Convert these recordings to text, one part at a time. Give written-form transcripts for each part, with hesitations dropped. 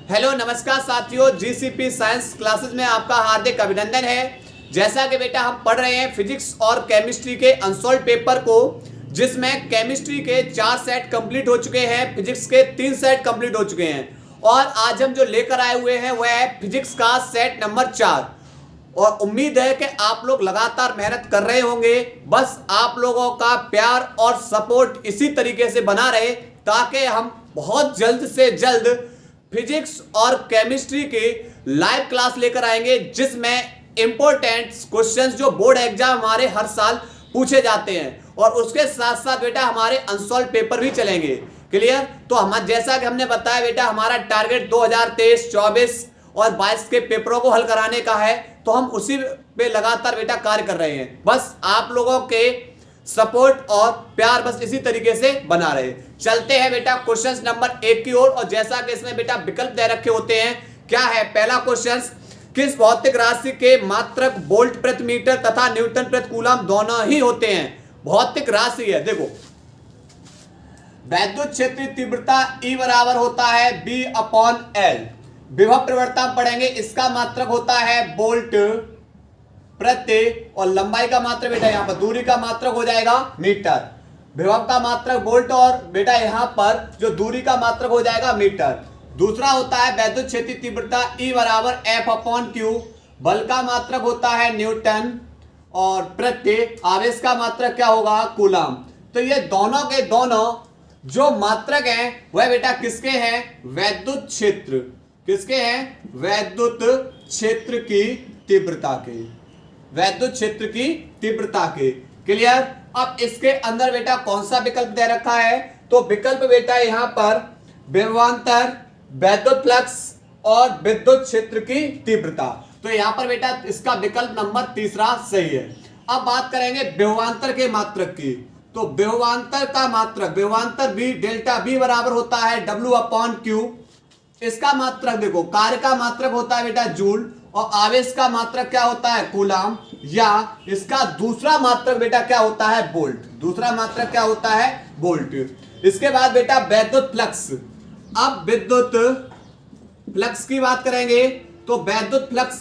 Hello नमस्कार साथियों, GCP science classes में आपका हार्दिक अभिनंदन है। जैसा कि बेटा हम पढ़ रहे हैं फिजिक्स और केमिस्ट्री के अनसॉल्व पेपर को, जिसमें केमिस्ट्री के 4 सेट कंप्लीट हो चुके हैं, फिजिक्स के 3 सेट कंप्लीट हो चुके हैं और आज हम जो लेकर आए हुए हैं वह है फिजिक्स का सेट नंबर 4। और उम्मीद है कि आप लोग लगातार मेहनत कर रहे होंगे। बस आप लोगों का प्यार और सपोर्ट इसी तरीके से बना रहे ताकि हम बहुत जल्द से जल्द फिजिक्स और केमिस्ट्री की लाइव क्लास लेकर आएंगे, जिसमें इंपॉर्टेंट क्वेश्चंस जो बोर्ड एग्जाम हमारे हर साल पूछे जाते हैं और उसके साथ साथ बेटा हमारे अनसॉल्व पेपर भी चलेंगे। क्लियर? तो हम जैसा कि हमने बताया बेटा, हमारा टारगेट 2023, 24 और 22 के पेपरों को हल कराने का है, तो हम उसी पे लगातार बेटा कार्य कर रहे हैं। बस आप लोगों के सपोर्ट और प्यार बस इसी तरीके से बना रहे। चलते हैं बेटा क्वेश्चन नंबर 1 की ओर। और जैसा कि इसमें बेटा विकल्प दे रखे होते हैं, क्या है पहला क्वेश्चन, किस भौतिक राशि के मात्रक वोल्ट प्रति मीटर तथा न्यूटन प्रति कूलम दोनों ही होते हैं? भौतिक राशि है, देखो वैद्युत क्षेत्र तीव्रता E बराबर होता है B/L। विभव प्रवणता पढ़ेंगे, इसका मात्रक होता है वोल्ट प्रति, और लंबाई का मात्रक बेटा यहाँ पर दूरी का मात्रक हो जाएगा मीटर। विभव का मात्रक वोल्ट और बेटा यहाँ पर जो दूरी का मात्रक हो जाएगा मीटर। दूसरा होता है वैद्युत क्षेत्र तीव्रता E बराबर F/Q। बल का मात्रक होता है न्यूटन और प्रति आवेश का मात्रक क्या होगा? कूलम। तो ये दोनों के दोनों जो मात्रक हैं वह बेटा किसके हैं? वैद्युत क्षेत्र। किसके हैं? वैद्युत क्षेत्र की तीव्रता के, वैद्युत क्षेत्र की तीव्रता के। क्लियर? अब इसके अंदर बेटा कौन सा विकल्प दे रखा है? तो विकल्प बेटा यहां पर विभवांतर, वैद्युत फ्लक्स और विद्युत क्षेत्र की तीव्रता। तो यहां पर बेटा इसका विकल्प नंबर 3 सही है। अब बात करेंगे विभवांतर के मात्रक की। तो विभवांतर का मात्रक, विभवांतर V डेल्टा V बराबर होता है W/Q। इसका मात्रक देखो, कार्य का मात्रक होता है बेटा जूल और आवेश का मात्रक क्या होता है? कूलम। या इसका दूसरा मात्रक बेटा क्या होता है? वोल्ट। दूसरा मात्रक क्या होता है? वोल्ट। इसके बाद बेटा वैद्युत फ्लक्स। अब विद्युत फ्लक्स की बात करेंगे तो वैद्युत फ्लक्स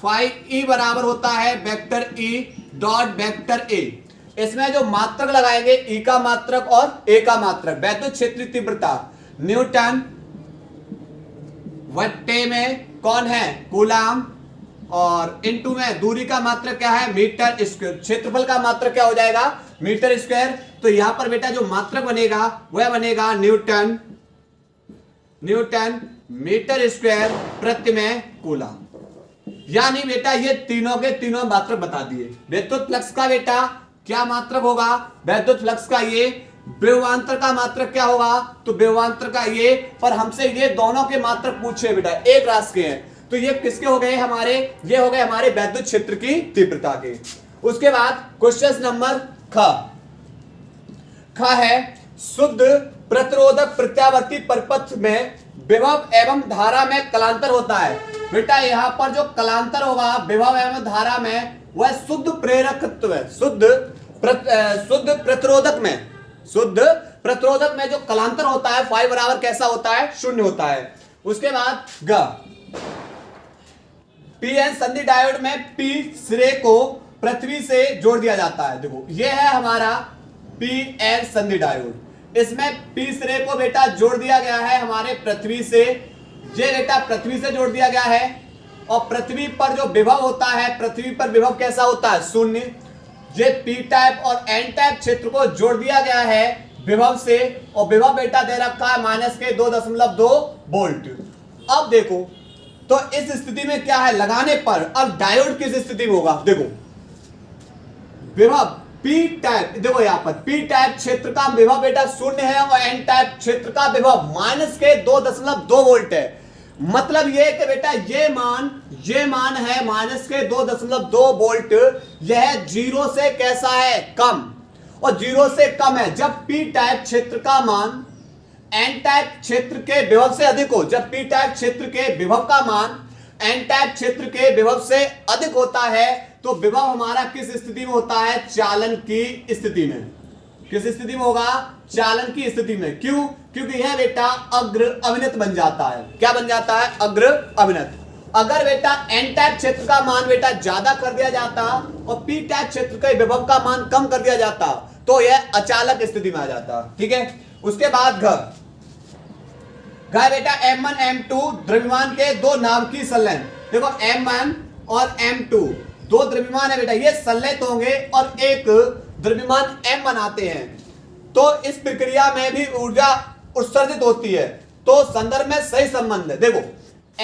phi E बराबर होता है vector E dot vector A। इसमें जो मात्रक लगाएंगे E का मात्रक और A का मात्रक। वैद्युत क्षेत्र तीव्रता न्यूटन, वट्टे में कौन है? कूलम, और इनटू में दूरी का मात्रक क्या है? Metre square. क्षेत्रफल का मात्रक क्या हो जाएगा? Metre square. तो यहां पर बेटा जो मात्रक बनेगा वह बनेगा न्यूटन, न्यूटन मीटर स्क्वायर प्रति में कूलम। यानी बेटा ये तीनों के तीनों मात्रक बता दिए। वैद्युत फ्लक्स का बेटा क्या मात्रक होगा? वैद्युत फ्लक्स का ये। विभवांतर का मात्रक क्या होगा? तो विभवांतर का ये। पर हमसे ये दोनों के मात्रक पूछे बेटा, एक राशि के हैं, तो ये किसके हो गए हमारे? ये हो गए हमारे वैद्युत क्षेत्र की तीव्रता के। उसके बाद क्वेश्चन नंबर ख है शुद्ध प्रतिरोधक प्रत्यावर्ती परिपथ में विभव एवं धारा में कलांतर होता है। बेटा यहाँ पर जो कलांतर होगा विभव एवं धारा में वह शुद्ध प्रेरकत्व है। शुद्ध प्रतिरोधक में, शुद्ध प्रतिरोधक में जो कलांतर होता है फाई बराबर कैसा होता है? 0 होता है। उसके बाद ग पीएन संधि डायोड में पी सिरे को पृथ्वी से जोड़ दिया जाता है। देखो ये है हमारा पीएन संधि डायोड। इसमें पी सिरे को बेटा जोड़ दिया गया है हमारे पृथ्वी से। ये बेटा पृथ्वी से जोड़ दिया गया है और पृथ्वी पर जो विभव होता है, पृथ्वी पर विभव कैसा होता है? 0। ये पी टाइप और एन टाइप क्षेत्र को जोड़ दिया गया है विभव से, और विभव बेटा दे रखा है -2.2 वोल्ट। अब देखो तो इस स्थिति में क्या है लगाने पर, अब डायोड किस स्थिति में होगा? देखो विभव पी टाइप, देखो यहां पर पी टाइप क्षेत्र का विभव बेटा 0 है और एन टाइप क्षेत्र का विभव -2.2 वोल्ट है। मतलब ये कि बेटा ये मान है -2.2 वोल्ट। यह 0 से कैसा है? कम। और 0 से कम है जब पी टाइप क्षेत्र का मान एन टाइप क्षेत्र के विभव से अधिक हो। जब पी टाइप क्षेत्र के विभव का मान एन टाइप क्षेत्र के विभव से अधिक होता है तो विभव हमारा किस स्थिति में होता है? चालन की स्थिति में। किस स्थिति में होगा? चालन की स्थिति में। क्यों? क्योंकि यह बेटा अग्र अभिनत बन जाता है। क्या बन जाता है? अग्र अभिनत। अगर बेटा एन टाइप क्षेत्र का मान बेटा ज्यादा कर दिया जाता और पी टाइप क्षेत्र के विभव का मान कम कर दिया जाता तो यह अचालक स्थिति में आ जाता। ठीक है। उसके बाद घ बेटा M1 M2 द्रव्यमान के दो नाभिकीय संलयन। देखो M1 और M2 दो द्रव्यमान है बेटा, ये संलयित होंगे और एक द्रव्यमान M बनाते हैं। तो इस प्रक्रिया में भी ऊर्जा उत्सर्जित होती है। तो संदर्भ में सही संबंध है। देखो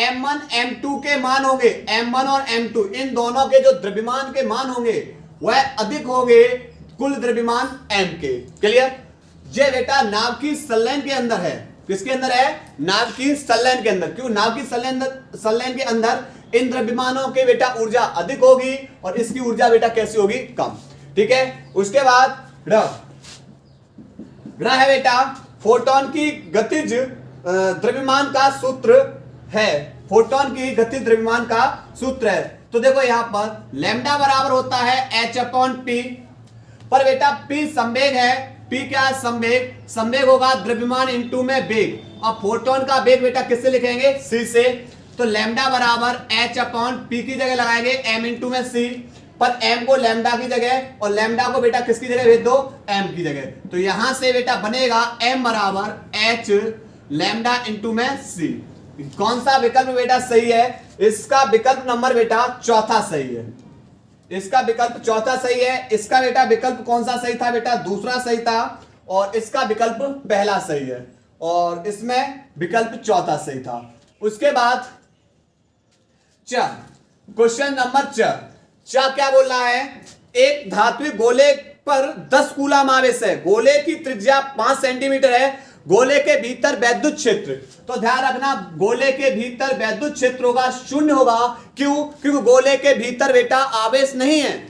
M1 M2 के मान होंगे, M1 और M2 इन दोनों के जो द्रव्यमान के मान होंगे वह अधिक होंगे कुल द्रव्यमान M के। क्लियर? ये बेटा नाभिकीय संलयन के अंदर है। किसके अंदर है? नाभिकीय संलयन के अंदर। क्यों? नाभिकीय संलयन के अंदर इन द्रव्यमानों के बेटा ऊर्जा अधिक होगी और इसकी ऊर्जा बेटा कैसी होगी? कम। ठीक है। उसके बाद ग्रह है बेटा फोटोन की गतिज द्रव्यमान का सूत्र है। फोटोन की गतिज द्रव्यमान का सूत्र है। तो देखो यहां पर लैम्डा बराबर होता है h/p। पर बेटा p संवेग है। p क्या है? संवेग। संवेग होगा द्रव्यमान इनटू में वेग। अब फोटोन का वेग बेटा किससे लिखेंगे? c से। तो लैम्डा बराबर h/p की जगह लगाएंगे m इनटू में c। पर m को लैम्डा की जगह और लैम्डा को बेटा किसकी जगह भेज दो? m की जगह। तो यहां से बेटा बनेगा m बराबर h लैम्डा इनटू में c। कौन सा विकल्प बेटा सही है? इसका विकल्प नंबर बेटा चौथा सही है। इसका विकल्प चौथा सही है। इसका बेटा विकल्प कौन सा सही था बेटा? दूसरा सही था। और इसका विकल्प पहला सही है और इसमें विकल्प चौथा सही था। उसके बाद क्वेश्चन नंबर क्या बोल रहा है? एक धात्विक गोले पर 10 कूलम आवेश है। गोले की त्रिज्या 5 सेंटीमीटर है। गोले के भीतर वैद्युत क्षेत्र, तो ध्यान रखना गोले के भीतर वैद्युत क्षेत्र होगा, शून्य होगा। क्यों? क्योंकि गोले के भीतर बेटा आवेश नहीं है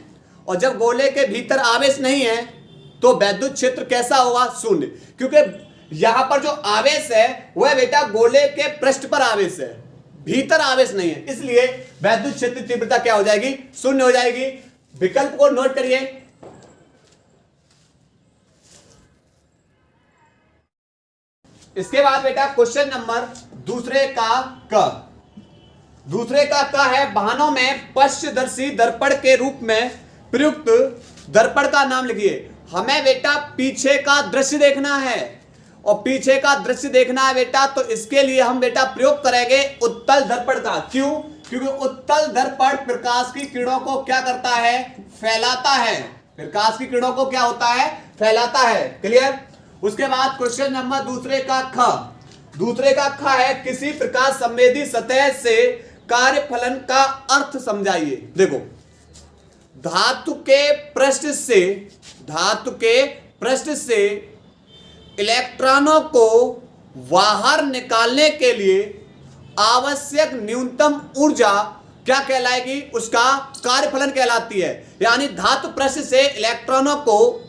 और जब गोले के भीतर आवेश नहीं है तो वैद्युत क्षेत्र कैसा होगा? शून्य। क्योंकि यहां पर जो आवेश है वह बेटा गोले के पृष्ठ पर आवेश है, भीतर आवेश नहीं है, इसलिए वैद्युत क्षेत्र तीव्रता क्या हो जाएगी? शून्य हो जाएगी। विकल्प को नोट करिए। इसके बाद बेटा क्वेश्चन नंबर दूसरे का है वाहनों में पश्चदर्शी दर्पण के रूप में प्रयुक्त दर्पण का नाम लिखिए। हमें बेटा पीछे का दृश्य देखना है और पीछे का दृश्य देखना है बेटा, तो इसके लिए हम बेटा प्रयोग करेंगे उत्तल दर्पण का। क्यों? क्योंकि उत्तल दर्पण प्रकाश की किरणों को क्या करता है? फैलाता है। प्रकाश की किरणों को क्या होता है? फैलाता है। क्लियर? उसके बाद क्वेश्चन नंबर दूसरे का ख है किसी प्रकाश संवेदी सतह से कार्यफलन का अर्थ समझाइए। देखो धातु के पृष्ठ से इलेक्ट्रॉनों को बाहर निकालने के लिए आवश्यक न्यूनतम ऊर्जा क्या कहलाएगी? उसका कार्यफलन कहलाती है। यानी धातु पृष्ठ से इलेक्ट्रॉनों को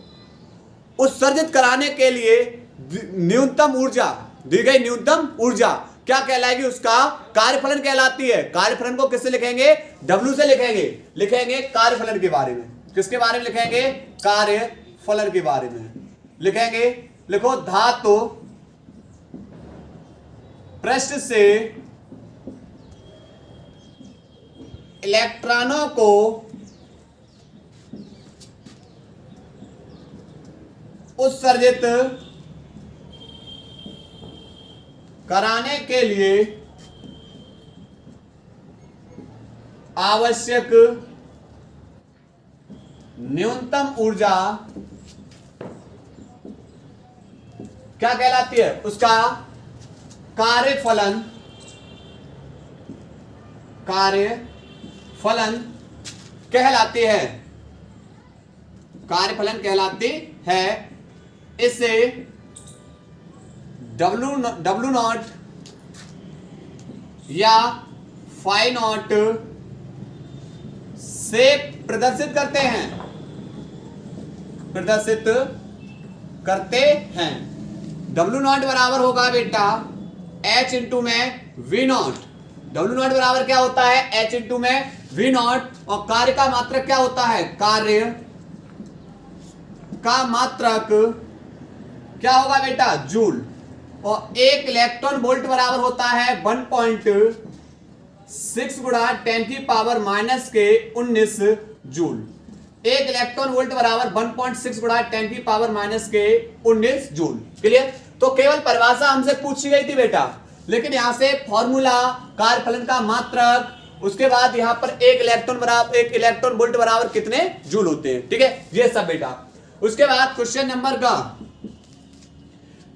उत्सर्जित कराने के लिए न्यूनतम ऊर्जा दी गई, न्यूनतम ऊर्जा क्या कहलाएगी? उसका कार्यफलन कहलाती है। कार्यफलन को किससे लिखेंगे? W से लिखेंगे कार्यफलन के बारे में। किसके बारे में लिखेंगे? कार्यफलन के बारे में लिखेंगे। लिखो धातु पृष्ठ से इलेक्ट्रॉनों को उत्सर्जित कराने के लिए आवश्यक न्यूनतम ऊर्जा क्या कहलाती है? उसका कार्यफलन कहलाती है। कार्यफलन कहलाती है। इसे W नॉट या फाई नॉट से प्रदर्शित करते हैं। W नॉट बराबर होगा बेटा H इंटू में V नॉट। W नॉट बराबर क्या होता है? H इंटू में V नॉट। और कार्य का मात्रक क्या होता है? कार्य का मात्रक क्या होगा बेटा, जूल। और एक इलेक्ट्रॉन वोल्ट बराबर होता है 1.6 गुणा 10 की पावर माइनस के 19 जूल। एक इलेक्ट्रॉन वोल्ट बराबर 1.6 गुणा 10 की पावर माइनस के 19 जूल। क्लियर। तो केवल परिभाषा हमसे पूछी गई थी बेटा, लेकिन यहां से फॉर्मूला, कार्यफलन का मात्रक, उसके बाद यहां पर एक इलेक्ट्रॉन वोल्ट बराबर कितने जूल होते हैं। ठीक है, ये सब बेटा। उसके बाद क्वेश्चन नंबर का,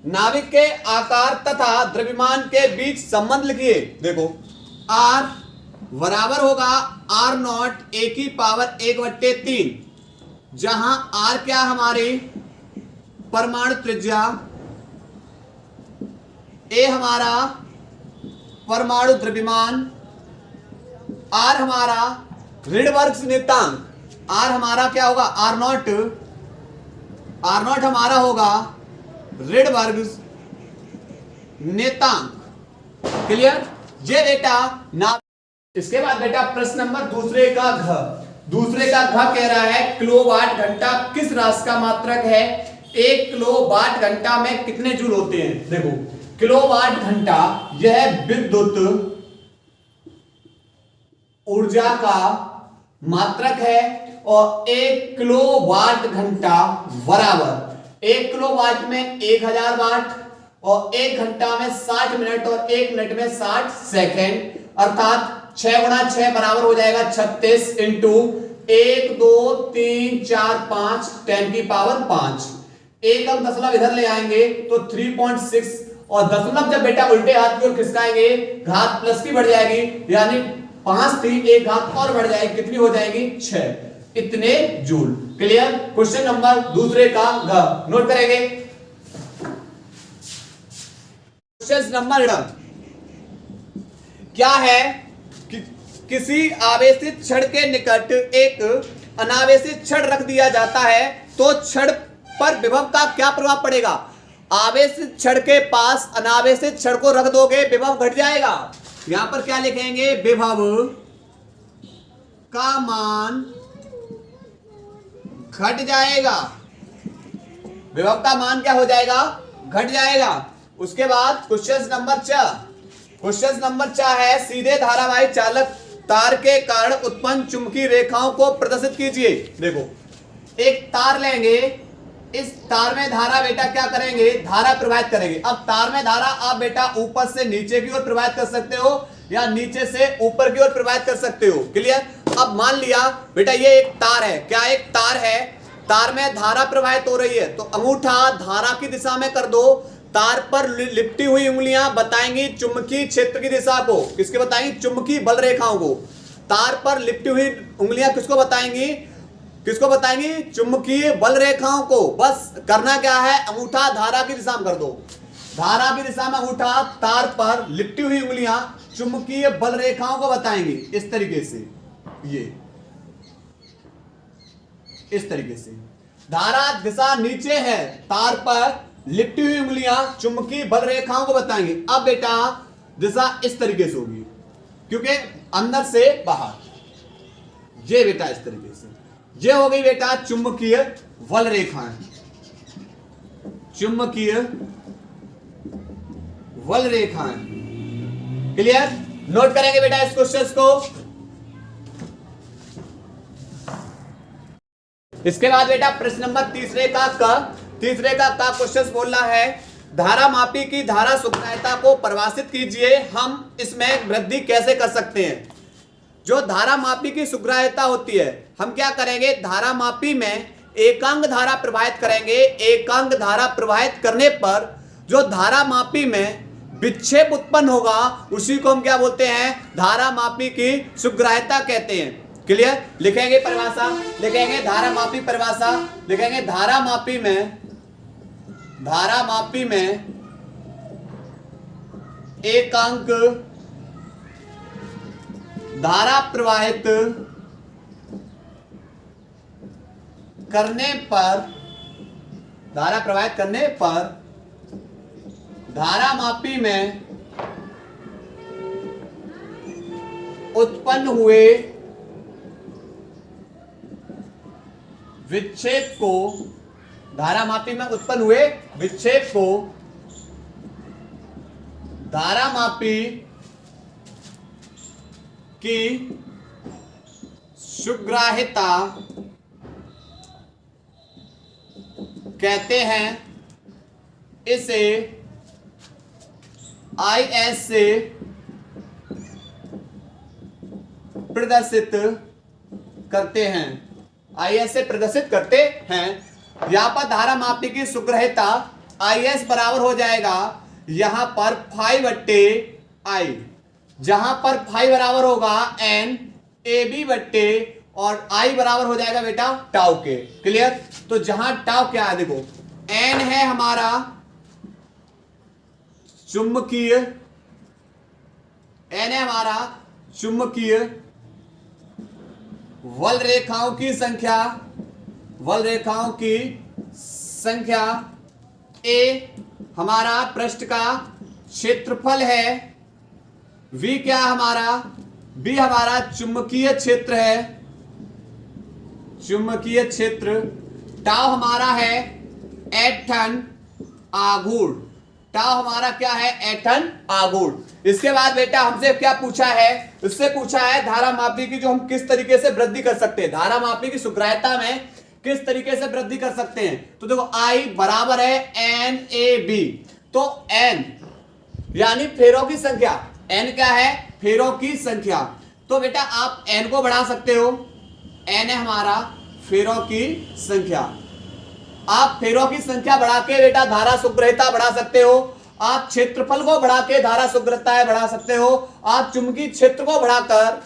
नाभिक के आकार तथा द्रव्यमान के बीच संबंध लिखिए। देखो, R बराबर होगा R नॉट ए की पावर 1/3, जहां R क्या हमारी परमाणु त्रिज्या, ए हमारा परमाणु द्रव्यमान, R हमारा ऋण वर्ग नियतांक, R हमारा क्या होगा, R नॉट हमारा होगा ऋण वर्ग नियतांक। क्लियर। ये बेटा ना। इसके बाद बेटा प्रश्न नंबर दूसरे का घ कह रहा है किलोवाट घंटा किस राशि का मात्रक है। 1 किलोवाट घंटा में कितने जूल होते हैं। देखो, किलोवाट घंटा यह विद्युत ऊर्जा का मात्रक है, और 1 किलोवाट घंटा बराबर 1 किलोवाट में 1000 वाट, और 1 घंटा में 60 मिनट, और 1 मिनट में 60 सेकेंड, अर्थात 6 गुणा 6 बराबर हो जाएगा 36 इंटू 1 2 3 4 5 10 की पावर 5। एक हम दशमलव इधर ले आएंगे तो 3.6, और दशमलव जब बेटा उल्टे हाथ की ओर खिसकाएंगे घात प्लस की बढ़ जाएगी, यानी 5 थी, एक घात और बढ़ जाएगी, कितनी हो जाएगी 6, इतने जूल। क्लियर। क्वेश्चन नंबर दूसरे का घ नोट करेंगे। क्वेश्चन नंबर क्या है कि किसी आवेशित छड़ के निकट एक अनावेशित छड़ रख दिया जाता है तो छड़ पर विभव का क्या प्रभाव पड़ेगा। आवेशित छड़ के पास अनावेशित छड़ को रख दोगे, विभव घट जाएगा। यहां पर क्या लिखेंगे, विभव का मान घट जाएगा। विभव का मान क्या हो जाएगा, घट जाएगा। उसके बाद क्वेश्चन नंबर 4 है सीधे धारावाही चालक तार के कारण उत्पन्न चुंबकीय रेखाओं को प्रदर्शित कीजिए। देखो, एक तार लेंगे, इस तार में धारा बेटा क्या करेंगे, धारा प्रवाहित करेंगे। अब तार में धारा आप बेटा ऊपर से नीचे की ओर प्रवाहित कर सकते हो, या नीचे से ऊपर की ओर प्रवाहित कर सकते हो। क्लियर। अब मान लिया बेटा ये एक तार है, क्या एक तार है, तार में धारा प्रवाहित हो रही है, तो अंगूठा धारा की दिशा में कर दो। तार पर लिपटी हुई उंगलियां बताएंगी चुंबकीय क्षेत्र की दिशा को, किसके बताएंगी, चुंबकीय बल रेखाओं को। तार पर लिपटी हुई उंगलियां किसको बताएंगी, चुंबकीय बल रेखाओं को। बस करना क्या है, अंगूठा धारा की दिशा में कर दो, धारा की दिशा में अंगूठा, तार पर लिपटी हुई उंगलियां चुंबकीय बल रेखाओं को बताएंगी। इस तरीके से, ये इस तरीके से धारा दिशा नीचे है, तार पर लिपटी हुई उंगलियां चुंबकीय बल रेखाओं को बताएंगी। अब बेटा दिशा इस तरीके से होगी, क्योंकि अंदर से बाहर, ये बेटा इस तरीके से, ये हो गई बेटा चुंबकीय बल रेखाएं, चुंबकीय बल रेखाएं। क्लियर। नोट करेंगे बेटा इस क्वेश्चन को। इसके बाद बेटा प्रश्न नंबर तीसरे का क्वेश्चन बोल रहा है धारा मापी की धारा सुग्राह्यता को परिभाषित कीजिए, हम इसमें वृद्धि कैसे कर सकते हैं। जो धारा मापी की सुग्राह्यता होती है, हम क्या करेंगे, धारा मापी में एकांक धारा प्रवाहित करेंगे। एकांक धारा प्रवाहित करने पर जो धारा मापी में विक्षेप उत्पन्न होगा उसी को हम क्या बोलते हैं, धारा मापी की सुग्राह्यता कहते हैं। क्लियर। लिखेंगे परिभाषा, लिखेंगे धारा मापी परिभाषा, लिखेंगे धारा मापी में एकांक धारा प्रवाहित करने पर धारा मापी में उत्पन्न हुए विक्षेप को धारामापी में उत्पन्न हुए विक्षेप को धारामापी की सुग्राह्यता कहते हैं। इसे IS से प्रदर्शित करते हैं। IS से प्रदर्शित करते हैं। यहां पर धारामापी की सुग्राह्यता IS बराबर हो जाएगा यहां पर phi/I, जहां पर phi बराबर होगा n AB/, और I बराबर हो जाएगा बेटा टाउ के। क्लियर? तो जहां टाउ क्या है, देखो n है हमारा चुंबकीय, n है हमारा चुंबकीय वल रेखाओं की संख्या, वल रेखाओं की संख्या, a हमारा पृष्ठ का क्षेत्रफल है, v क्या हमारा, b हमारा चुंबकीय क्षेत्र है, चुंबकीय क्षेत्र, टाउ हमारा है एटन आघूर्ण, टाउ हमारा क्या है, एटन आघूर्ण। इसके बाद बेटा हमसे क्या पूछा है, उससे पूछा है धारामापी की जो हम किस तरीके से वृद्धि कर सकते हैं, धारामापी की सुग्राह्यता में किस तरीके से वृद्धि कर सकते हैं। तो देखो I बराबर है NAB, तो N यानी फेरों की संख्या, N क्या है, फेरों की संख्या। तो बेटा आप N को बढ़ा सकते हो, N है हमारा फेरों की संख्या। आप फेरों की संख्या बढ़ा के बेटा धारा सुग्राह्यता बढ़ा सकते हो, आप क्षेत्रफल को बढ़ा के धारा सुग्राह्यता बढ़ा सकते हो, आप चुंबकीय क्षेत्र को बढ़ाकर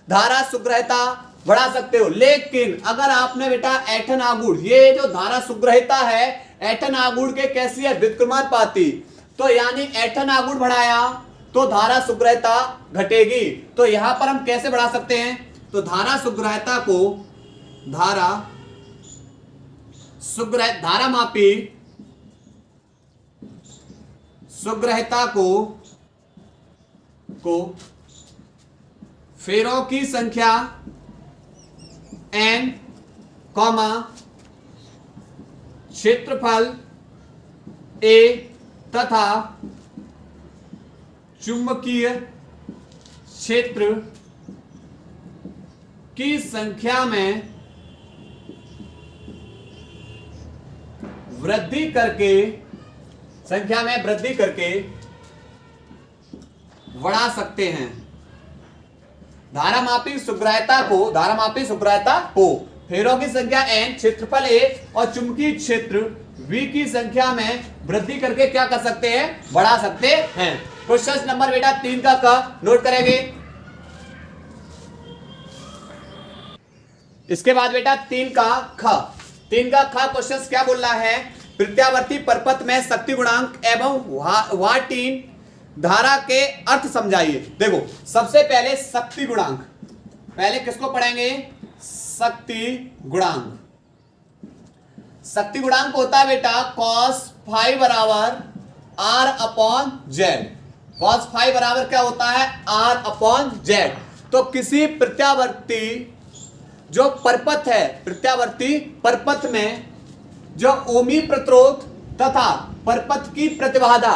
धारा सुग्राह्यता बढ़ा सकते हो। लेकिन अगर आपने बेटा एटन आघूर्ण, ये जो धारा सुग्राह्यता है एटन आघूर्ण के कैसी है, व्युत्क्रमानुपाती, तो यानी एटन आघूर्ण बढ़ाया तो धारा सुग्राह्यता घटेगी। तो यहां पर हम कैसे बढ़ा सकते हैं, तो धारा सुग्राह्यता को धारामापी सुग्राह्यता को फेरों की संख्या n, क्षेत्रफल a तथा चुंबकीय क्षेत्र की संख्या में वृद्धि करके बढ़ा सकते हैं। धारामापी सुग्राह्यता को फेरों की संख्या n, क्षेत्रफल a और चुंबकीय क्षेत्र v की संख्या में वृद्धि करके क्या कर सकते हैं, बढ़ा सकते हैं। क्वेश्चन नंबर बेटा 3 का क नोट करेंगे। इसके बाद बेटा 3 का ख क्वेश्चन क्या बोल रहा है, प्रत्यावर्ती परपथ में शक्ति गुणांक एवं वाटिन धारा के अर्थ समझाइए। देखो सबसे पहले शक्ति गुणांक, पहले किसको पढ़ेंगे, शक्ति गुणांक होता है बेटा cos फाई बराबर R/Z। cos फाई बराबर क्या होता है, R/Z। तो किसी प्रत्यावर्ती जो परपथ है, प्रत्यावर्ती परपथ में जो ओमी प्रतिरोध तथा परपथ की प्रतिबाधा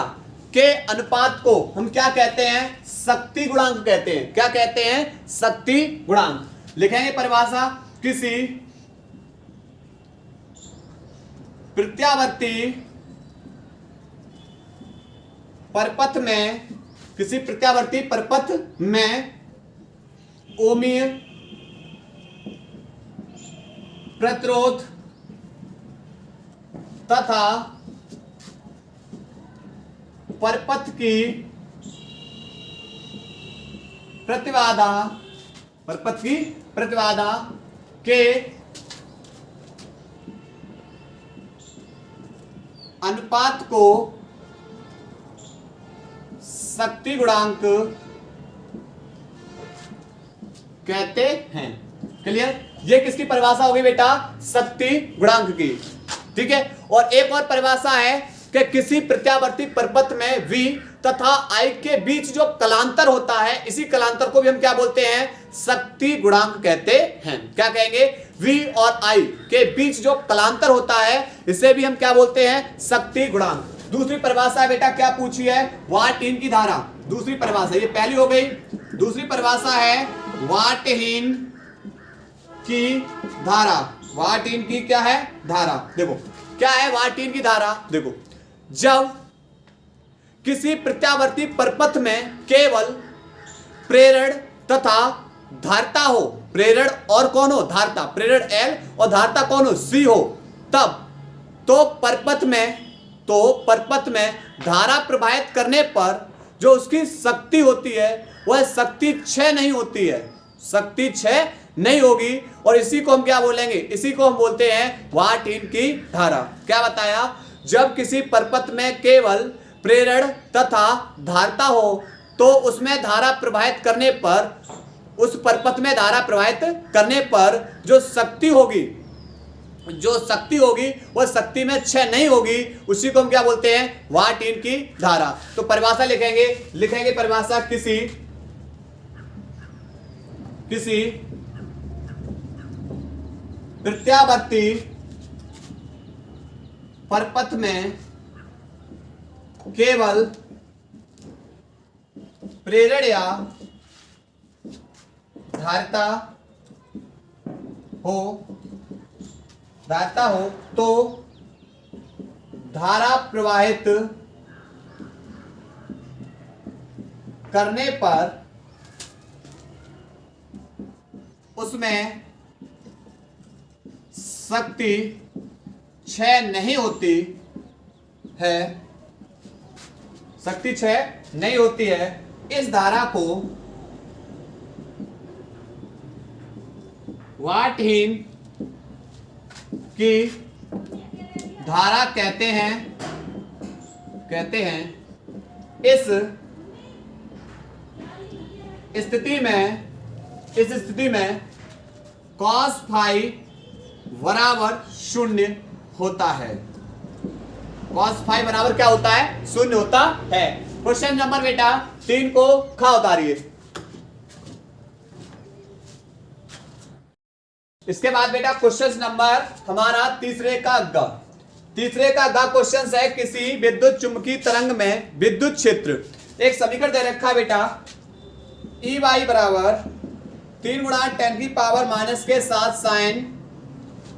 के अनुपात को हम क्या कहते हैं, शक्ति गुणांक कहते हैं। क्या कहते हैं, शक्ति गुणांक। लिखेंगे परिभाषा, किसी प्रत्यावर्ती परपथ में ओमीय प्रतिरोध तथा परपथ की प्रतिबाधा के अनुपात को शक्ति गुणांक कहते हैं। क्लियर? ये किसकी परिभाषा होगी बेटा, शक्ति गुणांक की। ठीक है। और एक और परिभाषा है कि किसी प्रत्यावर्ती परपथ में V तथा I के बीच जो कलांतर होता है, इसी कलांतर को भी हम क्या बोलते हैं, शक्ति गुणांक कहते हैं। क्या कहेंगे, V और I के बीच जो कलांतर होता है इसे भी हम क्या बोलते हैं, शक्ति गुणांक। दूसरी परिभाषा बेटा क्या पूछी है, वाट-हीन की धारा। दूसरी परिभाषा, ये पहली हो गई। दूसरी परिभाषा है वाट-हीन की धारा। वाट-हीन की क्या है, धारा। देखो क्या है वाट-हीन की धारा, देखो जब किसी प्रत्यावर्ती परपथ में केवल प्रेरण तथा धारता हो, प्रेरण और कौन हो, धारता, प्रेरण L और धारता कौन हो, C हो, तब तो परपथ में धारा प्रवाहित करने पर जो उसकी शक्ति होती है वह शक्ति क्षय नहीं होती है, शक्ति क्षय नहीं होगी। और इसी को हम क्या बोलेंगे, इसी को हम बोलते हैं वाट-हीन की धारा। क्या बताया, जब किसी परपथ में केवल प्रेरण तथा धारता हो तो उसमें धारा प्रवाहित करने पर, उस परपथ में धारा प्रवाहित करने पर जो शक्ति होगी वह शक्ति में क्षय नहीं होगी, उसी को हम क्या बोलते हैं, वाट-हीन की धारा। तो परिभाषा लिखेंगे परिभाषा, किसी प्रत्यावर्ती परपथ में केवल प्रेरण या धारता हो तो धारा प्रवाहित करने पर उसमें शक्ति क्षय नहीं होती है, शक्ति क्षय नहीं होती है। इस धारा को वाट-हीन की धारा कहते हैं। इस स्थिति में cos फाई बराबर 0 होता है। cos फाई बराबर क्या होता है, 0 होता है। क्वेश्चन नंबर बेटा 3 को खा उतारिए। इसके बाद बेटा क्वेश्चन नंबर हमारा तीसरे का ग क्वेश्चन है, किसी विद्युत चुंबकीय तरंग में विद्युत क्षेत्र, एक समीकरण दे रखा है बेटा, ई वाई बराबर 3 गुणा 10 की पावर माइनस के साथ साइन,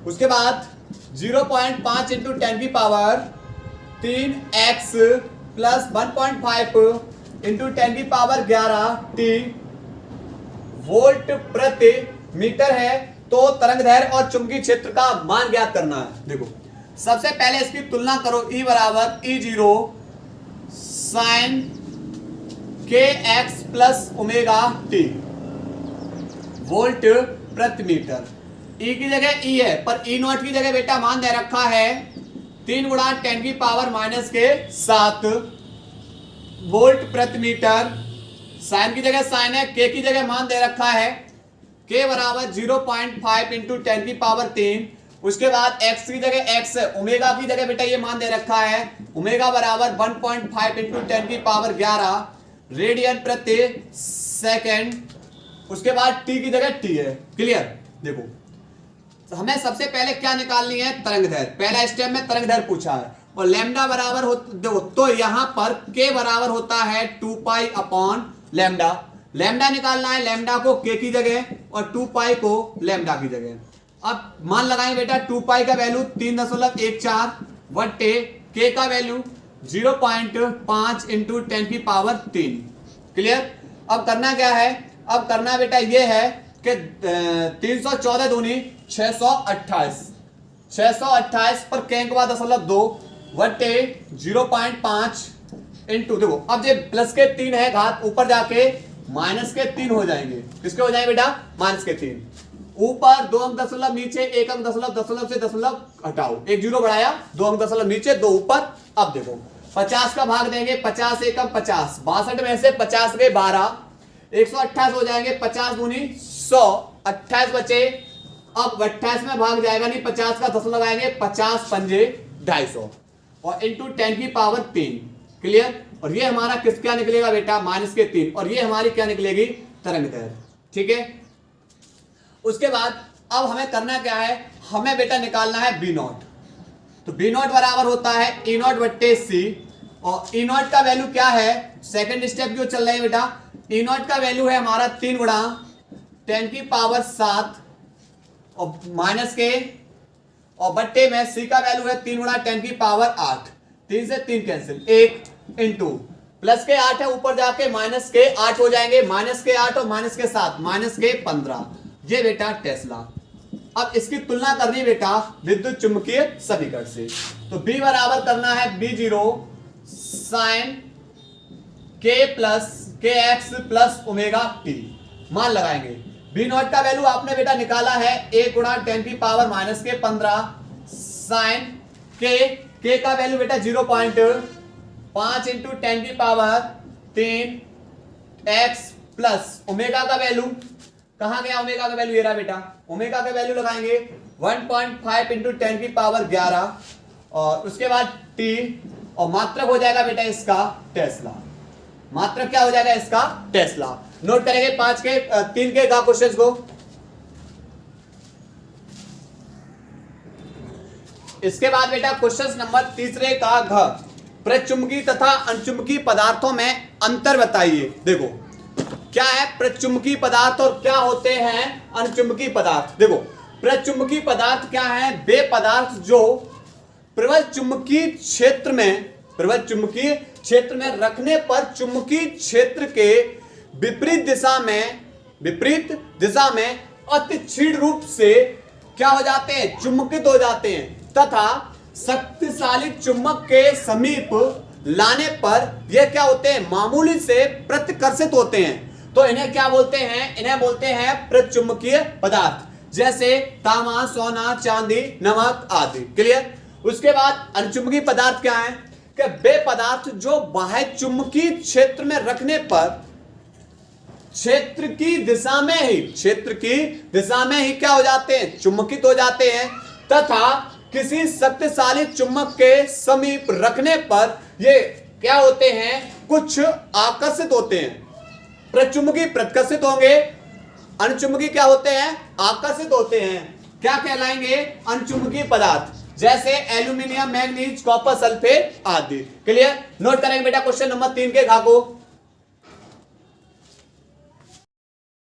उसके बाद 0.5 इंटू 10 की पावर 3x प्लस 1.5 इंटू 10 की पावर 11 t वोल्ट प्रति मीटर है। तो तरंग दैर्घ्य और चुंबकीय क्षेत्र का मान ज्ञात करना है। देखो सबसे पहले इसकी तुलना करो, E बराबर E0 sine kx plus omega t volt प्रति मीटर। E की जगह E है, पर E0 की जगह बेटा मान दे रखा है 3 गुणा 10 की पावर माइनस के 7 वोल्ट प्रति मीटर। साइन की जगह साइन है, K की जगह मान दे रखा है K बराबर 0.5 इंटू 10 की पावर 3, उसके बाद x की जगह x है, ओमेगा की जगह बेटा ये मान दे रखा है ओमेगा बराबर 1.5 इंटू 10 की पावर 11 रेडियन प्रति सेकेंड, उसके बाद t की जगह t है। क्लियर। देखो हमें सबसे पहले क्या निकालनी है, तरंग दैर्घ्य। पहला स्टेप में तरंग दैर्घ्य पूछा है और लैम्डा बराबर हो, देखो तो यहां पर k बराबर होता है 2 पाई अपॉन लैम्डा। लैम्डा निकालना है, लैम्डा को k की जगह और 2 पाई को लैम्डा की जगह। अब मान लगाएं बेटा 2 पाई का वैल्यू 3.14 बटे k का वैल्यू 0.5 इंटू 10 की पावर 3। क्लियर। अब करना क्या है, अब करना बेटा ये है कि 314 दूनी 628 पर k के बाद 0.2 बटे 0.5 इंटू, देखो अब ये प्लस के 3 है घात, ऊपर जाके माइनस के 3 हो जाएंगे। किसके हो जाएंगे बेटा, माइनस के 3। ऊपर 2 अंक दशमलव, नीचे 1 अंक दशमलव, दशमलव से दशमलव हटाओ, 1 जीरो बढ़ाया, 2 अंक दशमलव नीचे 2 ऊपर। अब देखो 50 का भाग देंगे, 50 एकम 50, 62 में से 50 गए 12, 128 हो जाएंगे, 50 दूनी 100, 28 बचे। अब 28 में भाग जाएगा नहीं, 50 का दशमलव लगाएंगे, 50 पंजे 250 और इंटू 10 की पावर 3। क्लियर। और ये हमारा किस क्या निकलेगा बेटा, माइनस के 3, और ये हमारी क्या निकलेगी, तरंग दैर्घ्य। ठीक है। उसके बाद अब हमें करना क्या है, हमें बेटा निकालना है बी नॉट। तो बी नॉट बराबर होता है ई नॉट बट्टे सी, और ई नॉट का वैल्यू क्या है, सेकंड स्टेप क्यों चल रही है बेटा, ई नॉट का वैल्यू है हमारा 3 गुणा 10⁻7 और माइनस के, और बट्टे में सी का वैल्यू है 3 गुणा 10⁻8, 3 से 3 कैंसिल, 1 इंटू प्लस के 8 है ऊपर जाके माइनस के 8 हो जाएंगे, माइनस के 8 और माइनस के 7 माइनस के 15, ये बेटा टेस्ला। अब इसकी तुलना करनी बेटा विद्युत चुंबकीय समीकरण से, तो B बराबर करना है B0 साइन के प्लस के एक्स प्लस ओमेगा टी, मान लगाएंगे। बी नॉट का वैल्यू आपने बेटा निकाला है 1 गुणा 10⁻−15 साइन के का वैल्यू बेटा 0.5 इंटू 10⁻3 एक्स प्लस ओमेगा का वैल्यू, कहां गया ओमेगा का वैल्यू, ये रहा बेटा, ओमेगा का वैल्यू लगाएंगे 1.5 इंटू 10⁻11 और उसके बाद टी, और मात्रक हो जाएगा बेटा इसका टेस्ला, मात्रक क्या हो जाएगा इसका टेस्ला। नोट करेंगे 3 के का क्वेश्चन को। इसके बाद बेटा क्वेश्चन नंबर 3 का घ, प्रचुंबकीय तथा अनचुंबकीय पदार्थों में अंतर बताइए। देखो क्या है प्रचुंबकीय पदार्थ और क्या होते हैं अनचुंबकीय पदार्थ। देखो प्रचुंबकीय पदार्थ क्या है, वे पदार्थ जो प्रबल चुंबकीय क्षेत्र में रखने पर चुंबकीय क्षेत्र के विपरीत दिशा में अति क्षीण रूप से क्या हो जाते हैं, चुंबकित हो जाते हैं, तथा शक्तिशाली चुंबक के समीप लाने पर यह क्या होते हैं, मामूली से प्रतिकर्षित होते हैं। तो इन्हें क्या बोलते हैं, इन्हें बोलते हैं प्रचुंबकीय पदार्थ, जैसे तांबा, सोना, चांदी, नमक आदि। क्लियर। उसके बाद अनचुंबकीय पदार्थ क्या है, कि वे पदार्थ जो बाह्य चुंबकीय क्षेत्र में रखने पर क्षेत्र की दिशा में ही क्या हो जाते हैं, चुंबकित हो जाते हैं, तथा किसी शक्तिशाली चुंबक के समीप रखने पर ये क्या होते हैं, कुछ आकर्षित होते हैं। प्रचुंबकीय प्रतिकर्षित होंगे, अनचुंबकीय क्या होते हैं, आकर्षित होते हैं। क्या कहलाएंगे, अनचुंबकीय पदार्थ, जैसे एल्यूमिनियम, मैग्नीज, कॉपर सल्फेट आदि। क्लियर। नोट करेंगे बेटा क्वेश्चन नंबर 3 के घ को।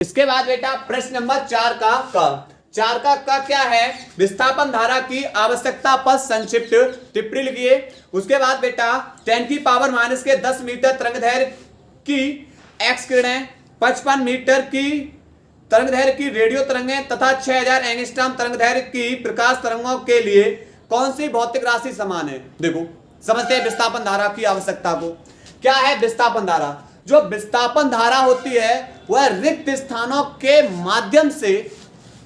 इसके बाद बेटा प्रश्न नंबर 4 का क, 4 का क क्या है, विस्थापन धारा की आवश्यकता पर संक्षिप्त टिप्पणी लिखिए। उसके बाद बेटा 10⁻⁻10 मीटर तरंगदैर्घ्य की एक्स किरणें, 55 मीटर की तरंगदैर्घ्य की रेडियो तरंगें तथा 6000 एंगस्ट्रॉम तरंगदैर्घ्य की प्रकाश तरंगों के लिए कौन सी भौतिक राशि समान है। देखो समझते हैं विस्थापन धारा की आवश्यकता को। क्या है विस्थापन धारा, जो विस्थापन धारा होती है वह रिक्त स्थानों के माध्यम से,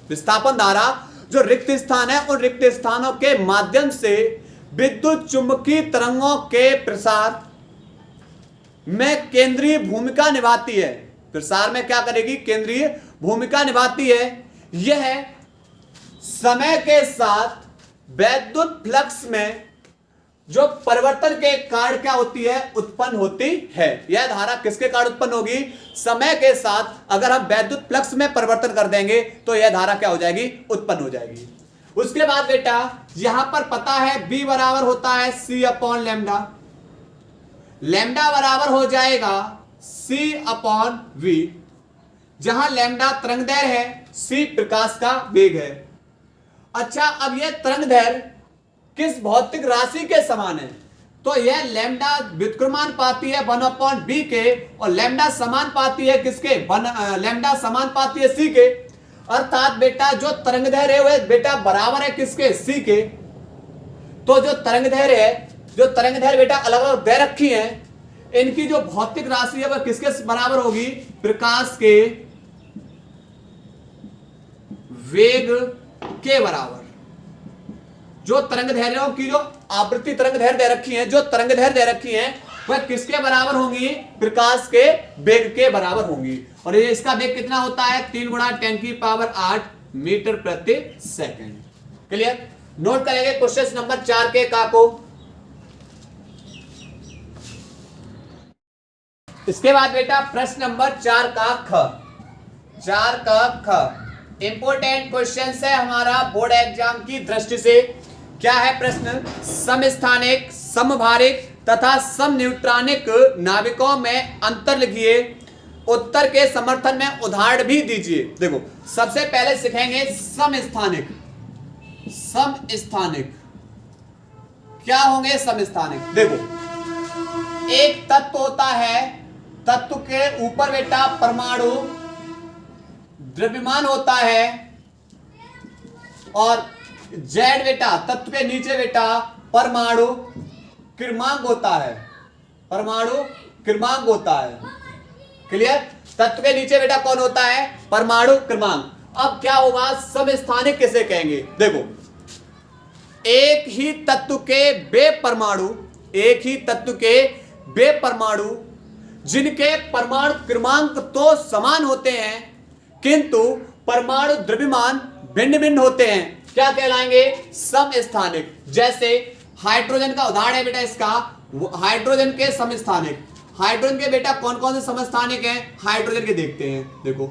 विस्थापन धारा जो रिक्त स्थान है उन रिक्त स्थानों के माध्यम से विद्युत चुंबकीय तरंगों के प्रसार में केंद्रीय भूमिका निभाती है। प्रसार में क्या करेगी, केंद्रीय भूमिका निभाती है। यह समय के साथ वैद्युत फ्लक्स में जो परिवर्तन के कारण क्या होती है, उत्पन्न होती है। यह धारा किसके कारण उत्पन्न होगी, समय के साथ अगर हम वैद्युत फ्लक्स में परिवर्तन कर देंगे तो यह धारा क्या हो जाएगी, उत्पन्न हो जाएगी। उसके बाद बेटा यहां पर पता है B बराबर होता है C/λ, लैम्डा बराबर हो जाएगा C/V, जहां लैम्डा तरंगदैर्घ्य है, C प्रकाश का वेग है। अच्छा अब यह तरंगदैर्घ्य किस भौतिक राशि के समान है, तो यह लैम्डा व्युत्क्रमानुपाती है 1/b के, और लैम्डा समान पाती है किसके, लैम्डा समान पाती है C के। अर्थात बेटा जो तरंगदैर्घ्य है वह बेटा बराबर है किसके, C के। तो जो तरंगदैर्घ्य बेटा अलग अलग दे रखी है, इनकी जो भौतिक राशि है वह किसके बराबर होगी, प्रकाश के वेग के बराबर। जो तरंगदैर्घ्यों की जो आवृत्ति तरंगदैर्घ्य दे रखी है, जो तरंगदैर्घ्य दे रखी है वह किसके बराबर होंगी, प्रकाश के वेग के बराबर होंगी। और ये इसका वेग कितना होता है, 3 गुणा 10⁸ मीटर प्रति सेकंड। क्लियर। नोट करेंगे क्वेश्चन नंबर 4 के का को। इसके बाद बेटा प्रश्न नंबर 4 का ख, इंपोर्टेंट क्वेश्चन है हमारा बोर्ड एग्जाम की दृष्टि से। क्या है प्रश्न? समस्थानिक, समभारिक तथा समन्यूट्रॉनिक नाविकों में अंतर लिखिए। उत्तर के समर्थन में उदाहरण भी दीजिए। देखो सबसे पहले सीखेंगे समस्थानिक। समस्थानिक क्या होंगे? समस्थानिक देखो, एक तत्व होता है, तत्व के ऊपर बेटा परमाणु द्रव्यमान होता है, और जेड बेटा तत्व के नीचे बेटा परमाणु क्रमांक होता है। परमाणु क्रमांक होता है। क्लियर? तत्व के नीचे बेटा कौन होता है? परमाणु क्रमांक। अब क्या होगा? समस्थानिक किसे कहेंगे? देखो, एक ही तत्व के वे परमाणु, एक ही तत्व के वे परमाणु जिनके परमाणु क्रमांक तो समान होते हैं किंतु परमाणु द्रव्यमान भिन्न भिन्न होते हैं, क्या कहलाएंगे? समस्थानिक। जैसे हाइड्रोजन का उदाहरण है बेटा इसका, हाइड्रोजन के समस्थानिक। हाइड्रोजन के बेटा कौन कौन से समस्थानिक हैं? हाइड्रोजन के देखते हैं। देखो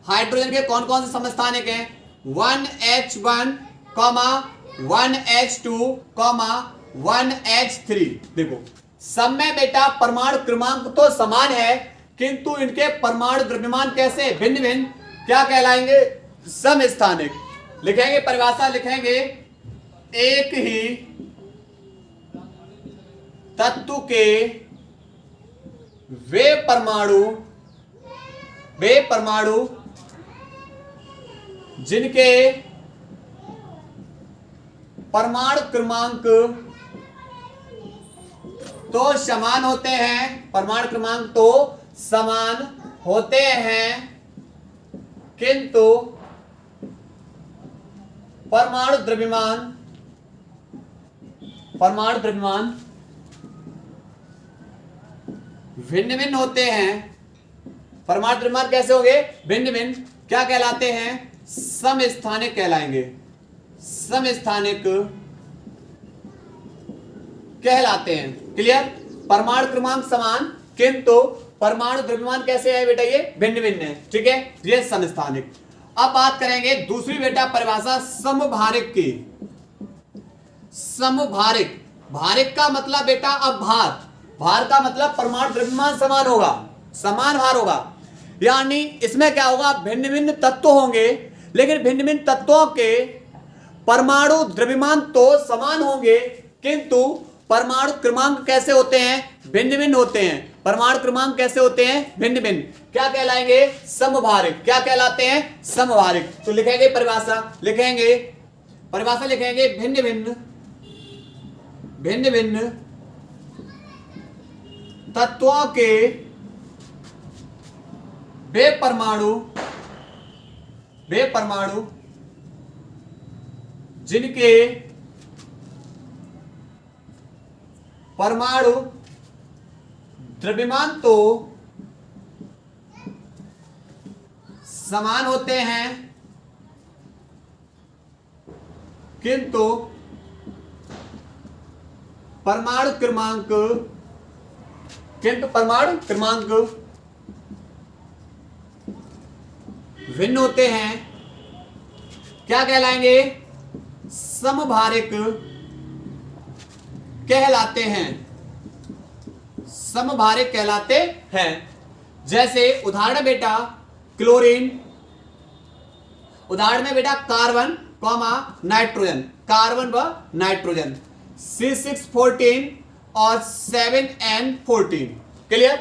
हाइड्रोजन के कौन कौन से समस्थानिक हैं? 1H1, 1H2, 1H3। देखो सब में बेटा परमाणु क्रमांक तो समान है किंतु इनके परमाणु द्रव्यमान कैसे? भिन्न भिन्न, क्या कहलाएंगे? समस्थानिक। लिखेंगे परिभाषा, लिखेंगे एक ही तत्व के वे परमाणु जिनके परमाणु क्रमांक तो समान होते हैं, परमाणु क्रमांक तो समान होते हैं किंतु परमाणु द्रव्यमान भिन्न भिन्न होते हैं। परमाणु द्रव्यमान कैसे होंगे? भिन्न भिन्न, क्या कहलाते हैं? समस्थानिक कहलाएंगे। समस्थानिक कहलाते हैं। क्लियर? परमाणु क्रमांक समान किंतु परमाणु द्रव्यमान कैसे है बेटा? ये भिन्न भिन्न है। ठीक है, ये समस्थानिक। अब बात करेंगे दूसरी बेटा परिभाषा समभारिक की। समभारिक, भारिक का मतलब बेटा अब भार, भार का मतलब परमाणु द्रव्यमान समान होगा, समान भार होगा। यानी इसमें क्या होगा? भिन्न भिन्न तत्व होंगे लेकिन भिन्न भिन्न तत्वों के परमाणु द्रव्यमान तो समान होंगे किंतु परमाणु क्रमांक कैसे होते हैं? भिन्न भिन्न होते हैं। परमाणु क्रमांक कैसे होते हैं? भिन्न भिन्न, क्या कहलाएंगे? समभारिक। क्या कहलाते हैं? समभारिक। तो लिखेंगे परिभाषा, लिखेंगे परिभाषा, लिखेंगे भिन्न भिन्न तत्वों के वे परमाणु जिनके परमाणु द्रव्यमान तो समान होते हैं किंतु परमाणु क्रमांक भिन्न होते हैं, क्या कहलाएंगे? समभारिक कहलाते हैं। समभारिक कहलाते हैं। जैसे उदाहरण बेटा क्लोरीन, उदाहरण में बेटा कार्बन नाइट्रोजन, कार्बन व नाइट्रोजन C614 और 7N14। क्लियर?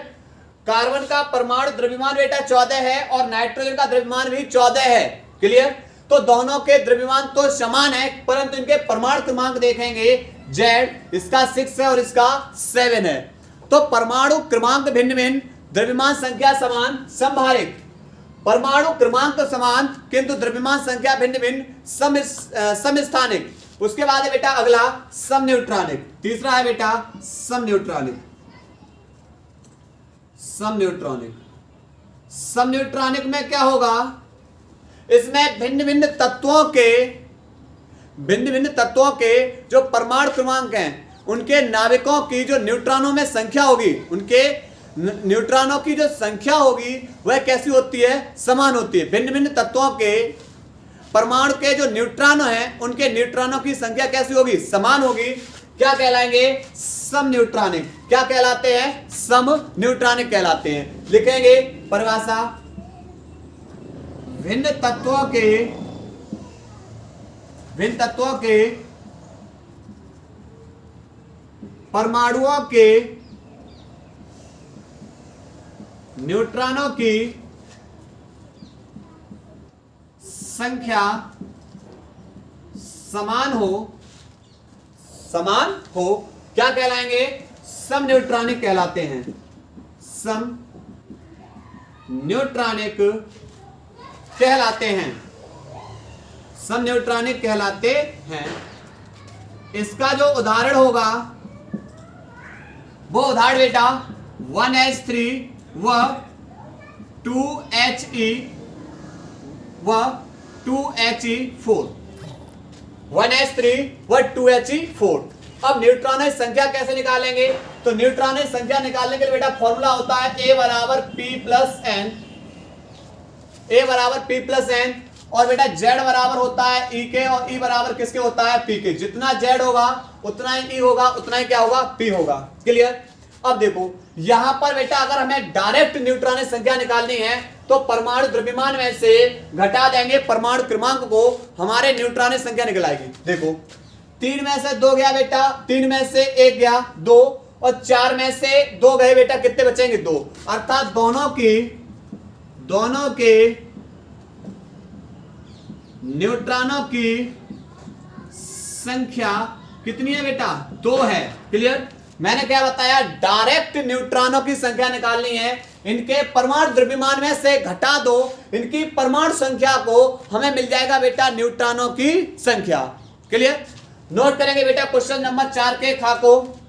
कार्बन का परमाणु द्रव्यमान बेटा 14 है और नाइट्रोजन का द्रव्यमान भी 14 है। क्लियर? तो दोनों के द्रव्यमान तो समान है परंतु इनके परमाणु क्रमांक देखेंगे, जेड इसका 6 है और इसका 7 है। तो परमाणु क्रमांक भिन्न भिन्न, द्रव्यमान संख्या समान, समभारिक। परमाणु क्रमांक समान किंतु द्रव्यमान संख्या भिन्न भिन्न, समस्थानिक। उसके बाद है बेटा अगला समन्यूट्रॉनिक। तीसरा है बेटा समन्यूट्रॉनिक। समन्यूट्रॉनिक में क्या होगा? इसमें भिन्न भिन्न तत्वों के जो परमाणु क्रमांक हैं उनके नाविकों की जो न्यूट्रॉनों में संख्या होगी, उनके न्यूट्रॉनों की जो संख्या होगी वह कैसी होती है, समान होती है। भिन्न भिन्न तत्वों के परमाणु के जो न्यूट्रॉन हैं उनके न्यूट्रॉनों की संख्या कैसी होगी, समान होगी। क्या कहलाएंगे, सम न्यूट्रॉनिक। क्या कहलाते हैं, सम न्यूट्रॉनिक कहलाते हैं। लिखेंगे परिभाषा, भिन्न तत्वों के परमाणुओं के न्यूट्रॉनों की संख्या समान हो क्या कहलाएंगे, सम न्यूट्रॉनिक कहलाते हैं। सम न्यूट्रॉनिक कहलाते हैं, सम न्यूट्रॉनिक कहलाते हैं। इसका जो उदाहरण होगा वो उदाहरण बेटा 1s3 व 2he व 2he4, 1s3 व 2he4। अब न्यूट्रॉन की संख्या कैसे निकालेंगे, तो न्यूट्रॉन की संख्या निकालने के लिए बेटा फॉर्मूला होता है A बराबर P प्लस n, और बेटा Z बराबर होता है E के, और E बराबर किसके होता है, P के। जितना Z होगा उतना ही E होगा, उतना ही क्या होगा, P होगा। क्लियर। अब देखो यहां पर बेटा अगर हमें डायरेक्ट न्यूट्रॉन की संख्या निकालनी है तो परमाणु द्रव्यमान में से घटा देंगे परमाणु क्रमांक को, हमारे न्यूट्रॉन की संख्या निकल आएगी। देखो 3 में से 2 गया बेटा, 3 में से 1 गया 2, और 4 में से 2 गए बेटा, कितने बचेंगे 2। अर्थात दोनों के न्यूट्रॉनों की संख्या कितनी है बेटा, 2 है। क्लियर। मैंने क्या बताया, डायरेक्ट न्यूट्रॉनों की संख्या निकालनी है, इनके परमाणु द्रव्यमान में से घटा दो इनकी परमाणु संख्या को, हमें मिल जाएगा बेटा न्यूट्रॉनों की संख्या। क्लियर। नोट करेंगे बेटा क्वेश्चन नंबर 4 के खा को।